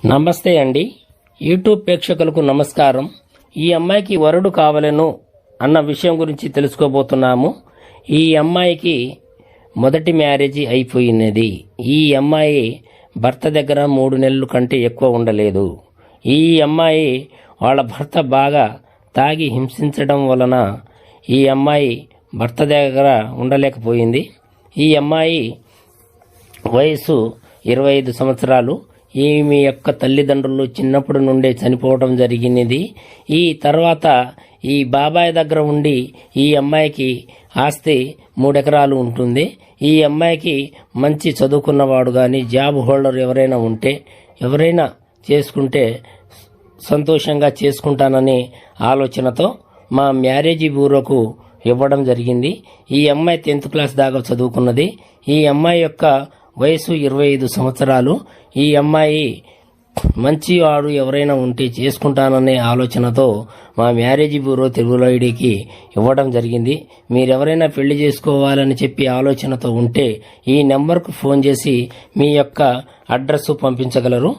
నమస్తే అండి. యూట్యూబ్ ప్రేక్షకులకు నమస్కారం. ఈ అమ్మాయికి వరుడు కావాలను అన్న విషయం గురించి తెలుసుకోబోతున్నాము. ఈ అమ్మాయికి మొదటి మ్యారేజీ అయిపోయినది. ఈ అమ్మాయి భర్త దగ్గర 3 నెలల కంటే ఎక్కువ ఉండలేదు. ఈ అమ్మాయి వాళ్ళ భర్త బాగా తాగి హింసించడం వలన ఈ అమ్మాయి భర్త దగ్గర ఉండలేకపోయింది. ఈ అమ్మాయి వయసు 25 సంవత్సరాలు. ఈమె యొక్క తల్లిదండ్రులు చిన్నప్పటి నుండే చనిపోవడం జరిగినది. ఈ తర్వాత ఈ బాబాయ్ దగ్గర ఉండి ఈ అమ్మాయికి ఆస్తి 3 ఎకరాలు ఉంటుంది. ఈ అమ్మాయికి మంచి చదువుకున్నవాడు కానీ జాబ్ హోల్డర్ ఎవరైనా ఉంటే ఎవరైనా చేసుకుంటే సంతోషంగా చేసుకుంటాననే ఆలోచనతో మా మ్యారేజీ బ్యూరోకు ఇవ్వడం జరిగింది. ఈ అమ్మాయి 10th క్లాస్ దాకా చదువుకున్నది. ఈ అమ్మాయి యొక్క వయసు 25 సంవత్సరాలు. ఈ అమ్మాయి మంచివాడు ఎవరైనా ఉంటే చేసుకుంటాననే ఆలోచనతో మా మ్యారేజ్ బ్యూరో తెలుగులో ఐడికి ఇవ్వడం జరిగింది. మీరెవరైనా పెళ్లి చేసుకోవాలని చెప్పి ఆలోచనతో ఉంటే ఈ నెంబర్కు ఫోన్ చేసి మీ యొక్క అడ్రస్ పంపించగలరు.